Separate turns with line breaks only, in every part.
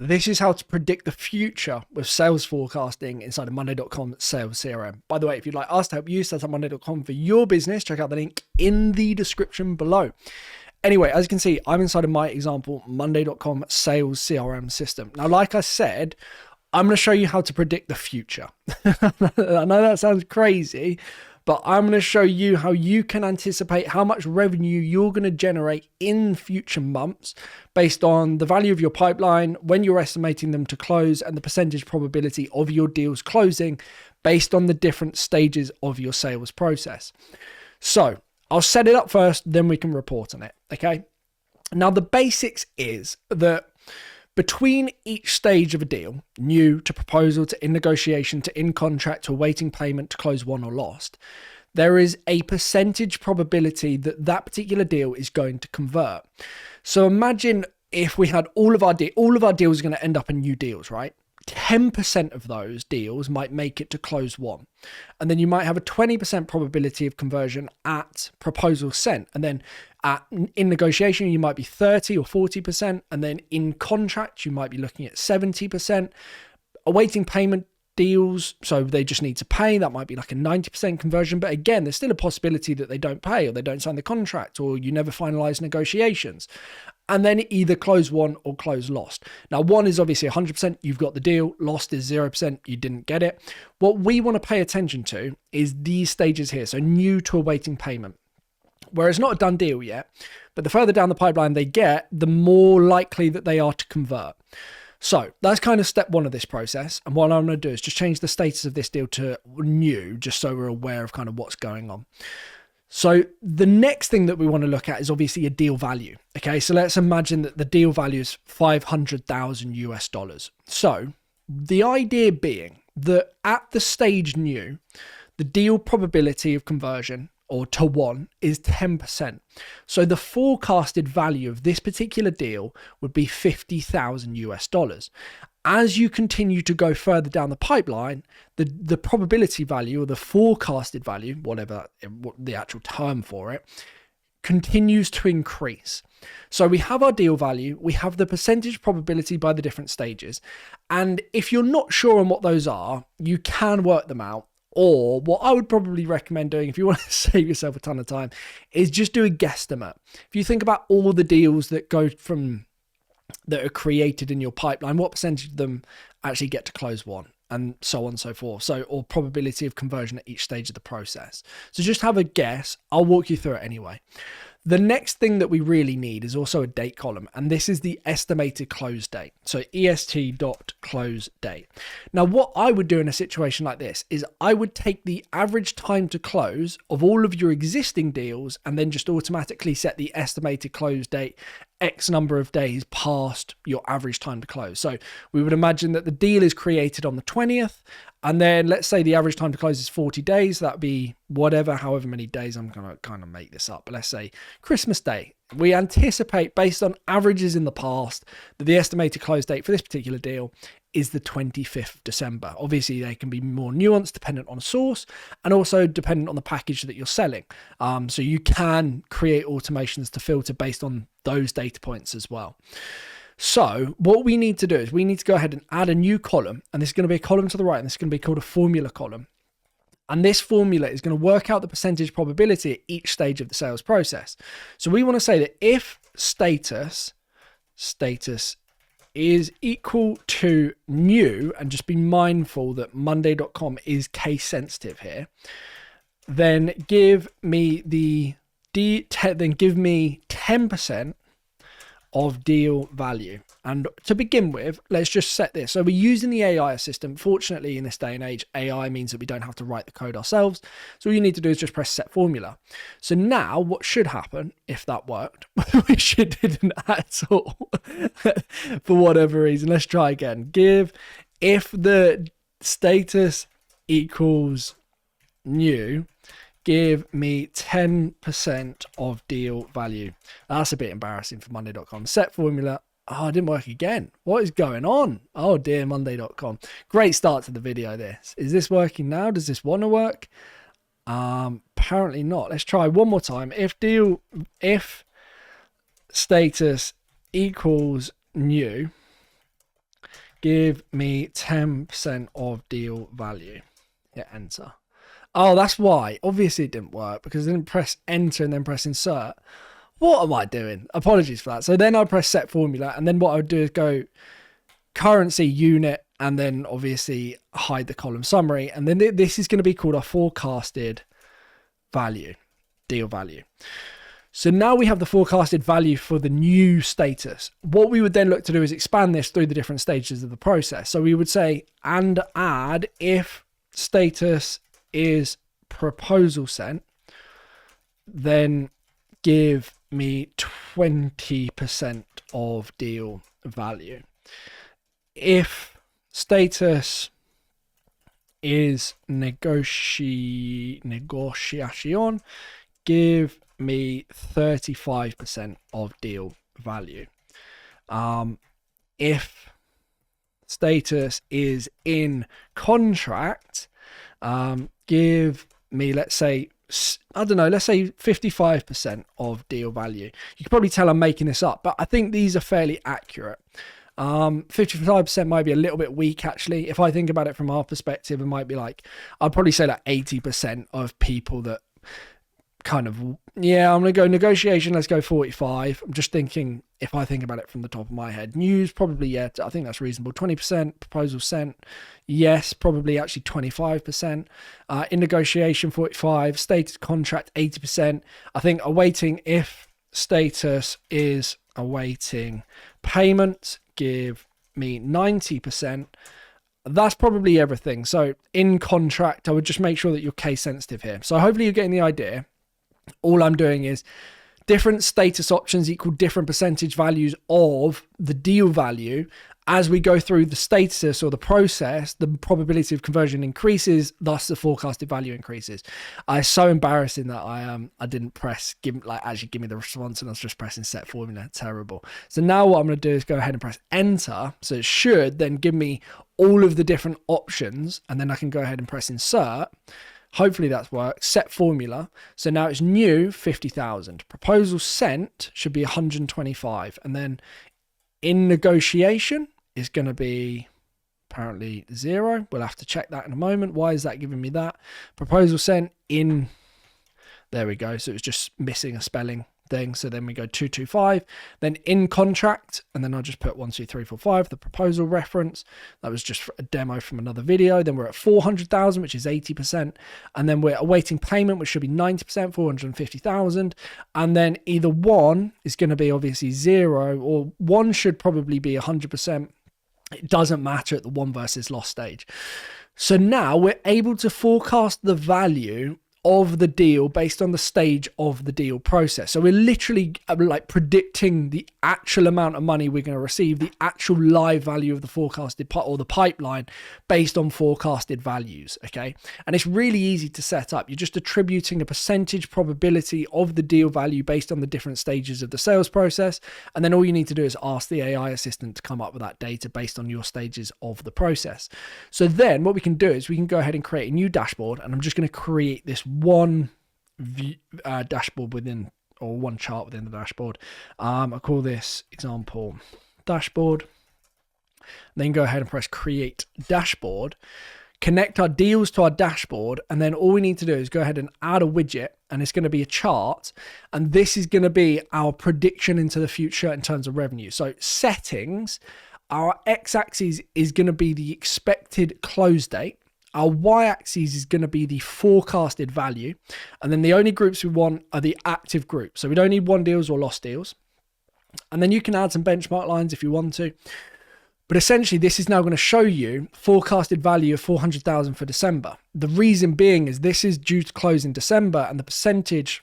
This is how to predict the future with sales forecasting inside of Monday.com sales CRM. By the way, if you'd like us to help you set up Monday.com for your business, check out the link in the description below. Anyway, as you can see, I'm inside of my example Monday.com sales CRM system. Now, like I said, I'm going to show you how to predict the future. I know that sounds crazy, but I'm going to show you how you can anticipate how much revenue you're going to generate in future months based on the value of your pipeline, when you're estimating them to close, and the percentage probability of your deals closing based on the different stages of your sales process. So I'll set it up first, then we can report on it. Okay. Now, the basics is that between each stage of a deal, new to proposal to in negotiation to in contract to awaiting payment to close won or lost, there is a percentage probability that that particular deal is going to convert. So imagine if we had all of our deals are going to end up in new deals, right? 10% of those deals might make it to close one. And then you might have a 20% probability of conversion at proposal sent. And then in negotiation, you might be 30 or 40%. And then in contract, you might be looking at 70%. Awaiting payment deals, so they just need to pay, that might be like a 90% conversion. But again, there's still a possibility that they don't pay or they don't sign the contract or you never finalize negotiations. And then either close won or close lost. Now, won is obviously 100%, you've got the deal. Lost is 0%, you didn't get it. What we want to pay attention to is these stages here. So new to awaiting payment, where it's not a done deal yet, but the further down the pipeline they get, the more likely that they are to convert. So that's kind of step one of this process. And what I'm going to do is just change the status of this deal to new, just so we're aware of kind of what's going on. So the next thing that we want to look at is obviously a deal value. Okay, so let's imagine that the deal value is $500,000. So the idea being that at the stage new, the deal probability of conversion or to one is 10%. So the forecasted value of this particular deal would be $50,000. As you continue to go further down the pipeline, the probability value or the forecasted value, whatever the actual term for it, continues to increase. So we have our deal value, we have the percentage probability by the different stages. And if you're not sure on what those are, you can work them out. Or what I would probably recommend doing if you want to save yourself a ton of time is just do a guesstimate. If you think about all the deals that are created in your pipeline, what percentage of them actually get to close one, and so on and so forth. So, or probability of conversion at each stage of the process. So just have a guess. I'll walk you through it anyway. The next thing that we really need is also a date column, and this is the estimated close date. So est.close date. Now, what I would do in a situation like this is I would take the average time to close of all of your existing deals and then just automatically set the estimated close date X number of days past your average time to close. So we would imagine that the deal is created on the 20th. And then let's say the average time to close is 40 days. That'd be however many days. I'm going to kind of make this up. But let's say Christmas Day. We anticipate, based on averages in the past, that the estimated close date for this particular deal is the 25th December. Obviously, they can be more nuanced dependent on a source and also dependent on the package that you're selling. So you can create automations to filter based on those data points as well. So what we need to do is we need to go ahead and add a new column, and this is going to be a column to the right, and this is going to be called a formula column. And this formula is going to work out the percentage probability at each stage of the sales process. So we want to say that if status is equal to new, and just be mindful that Monday.com is case sensitive here, then give me 10% of deal value. And to begin with, let's just set this. So we're using the AI assistant. Fortunately, in this day and age, AI means that we don't have to write the code ourselves. So all you need to do is just press set formula. So now what should happen, if that worked, which it didn't at all, for whatever reason, let's try again. If the status equals new, give me 10% of deal value. That's a bit embarrassing for Monday.com. Set formula. Oh, it didn't work again. What is going on? Oh dear, Monday.com. Great start to the video, this. Is this working now? Does this want to work? Apparently not. Let's try one more time. If status equals new, give me 10% of deal value. Hit enter. Oh, that's why. Obviously it didn't work because I didn't press enter and then press insert. What am I doing? Apologies for that. So then I press set formula, and then what I would do is go currency unit and then obviously hide the column summary. And then this is going to be called our forecasted value, deal value. So now we have the forecasted value for the new status. What we would then look to do is expand this through the different stages of the process. So we would say, and add if status is proposal sent, then give me 20% of deal value. If status is negotiation, give me 35% of deal value. If status is in contract, give me, let's say, I don't know, let's say 55% of deal value. You can probably tell I'm making this up, but I think these are fairly accurate. 55% might be a little bit weak, actually. If I think about it from our perspective, it might be like, I'd probably say like 80% of people that kind of, yeah, I'm going to go negotiation, let's go 45. I'm just thinking, if I think about it from the top of my head, news, probably, yeah, I think that's reasonable. 20% proposal sent, yes, probably actually 25%. In negotiation, 45, status contract, 80%. I think awaiting, if status is awaiting payment, give me 90%. That's probably everything. So in contract, I would just make sure that you're case sensitive here. So hopefully you're getting the idea. All I'm doing is different status options equal different percentage values of the deal value. As we go through the status or the process, the probability of conversion increases, thus the forecasted value increases. It's so embarrassing that I didn't press give me the response, and I was just pressing set formula. Terrible. So now what I'm going to do is go ahead and press enter. So it should then give me all of the different options, and then I can go ahead and press insert. Hopefully that's worked. Set formula. So now it's new 50,000. Proposal sent should be 125, and then in negotiation is going to be apparently 0. We'll have to check that in a moment. Why is that giving me that? Proposal sent in, there we go. So it's just missing a spelling thing. So then we go 225, then in contract, and then I'll just put 1, 2, 3, 4, 5, the proposal reference. That was just a demo from another video. Then we're at 400,000, which is 80%. And then we're awaiting payment, which should be 90%, 450,000. And then either 1 is going to be obviously 0, or 1 should probably be 100%. It doesn't matter at the won versus lost stage. So now we're able to forecast the value of the deal based on the stage of the deal process. So we're literally like predicting the actual amount of money we're going to receive, the actual live value of the forecasted or the pipeline based on forecasted values. Okay. And it's really easy to set up. You're just attributing a percentage probability of the deal value based on the different stages of the sales process. And then all you need to do is ask the AI assistant to come up with that data based on your stages of the process. So then what we can do is we can go ahead and create a new dashboard, and I'm just going to create this one view, dashboard within, or one chart within the dashboard. I'll call this example dashboard. Then go ahead and press create dashboard, connect our deals to our dashboard, and then all we need to do is go ahead and add a widget, and it's going to be a chart, and this is going to be our prediction into the future in terms of revenue. So settings, our x-axis is going to be the expected close date. Our y-axis is going to be the forecasted value. And then the only groups we want are the active groups. So we don't need won deals or lost deals. And then you can add some benchmark lines if you want to. But essentially, this is now going to show you forecasted value of 400,000 for December. The reason being is this is due to close in December, and the percentage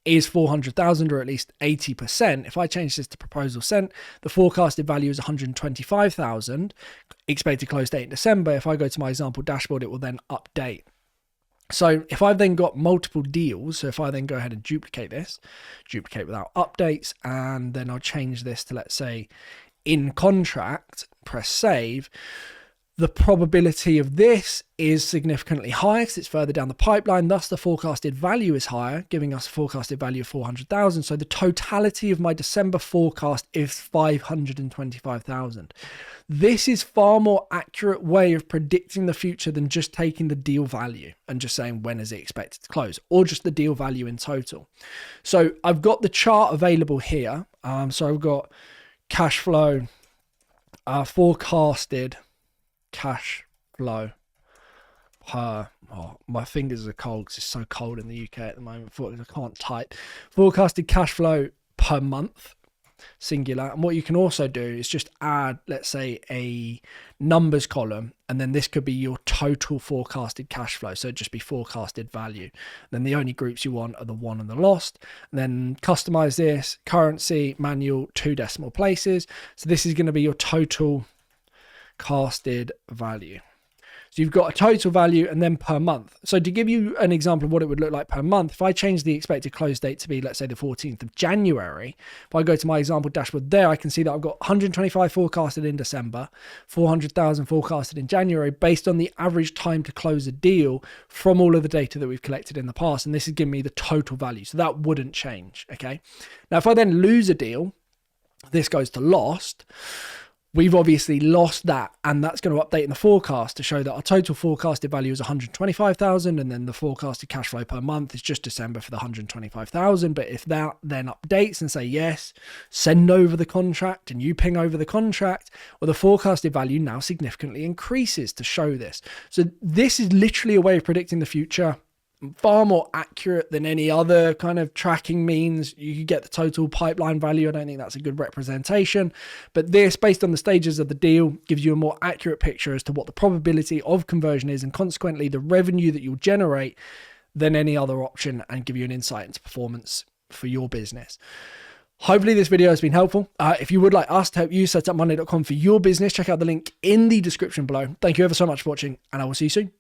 is 400,000, or at least 80%. If I change this to proposal sent, the forecasted value is 125,000, expected close date in December. If I go to my example dashboard, it will then update. So if I've then got multiple deals, so if I then go ahead and duplicate this, duplicate without updates, and then I'll change this to, let's say, in contract, press save. The probability of this is significantly higher because it's further down the pipeline. Thus, the forecasted value is higher, giving us a forecasted value of 400,000. So the totality of my December forecast is 525,000. This is far more accurate way of predicting the future than just taking the deal value and just saying when is it expected to close, or just the deal value in total. So I've got the chart available here. So I've got cash flow, forecasted cash flow per, my fingers are cold because it's so cold in the UK at the moment. I can't type. Forecasted cash flow per month, singular. And what you can also do is just add, let's say, a numbers column, and then this could be your total forecasted cash flow. So it'd just be forecasted value. Then the only groups you want are the won and the lost. And then customize this, currency, manual, 2 decimal places. So this is going to be your total casted value. So you've got a total value and then per month. So to give you an example of what it would look like per month, if I change the expected close date to be, let's say, the 14th of January, if I go to my example dashboard there, I can see that I've got 125 forecasted in December, 400,000 forecasted in January, based on the average time to close a deal from all of the data that we've collected in the past. And this is giving me the total value. So that wouldn't change. Okay. Now, if I then lose a deal, this goes to lost. We've obviously lost that, and that's going to update in the forecast to show that our total forecasted value is 125,000, and then the forecasted cash flow per month is just December for the 125,000. But if that then updates and say yes, send over the contract, and you ping over the contract, well, the forecasted value now significantly increases to show this. So this is literally a way of predicting the future, far more accurate than any other kind of tracking means. You could get the total pipeline value. I don't think that's a good representation, but this, based on the stages of the deal, gives you a more accurate picture as to what the probability of conversion is, and consequently the revenue that you'll generate, than any other option, and give you an insight into performance for your business. Hopefully this video has been helpful. If you would like us to help you set up Monday.com for your business, check out the link in the description below. Thank you ever so much for watching, and I will see you soon.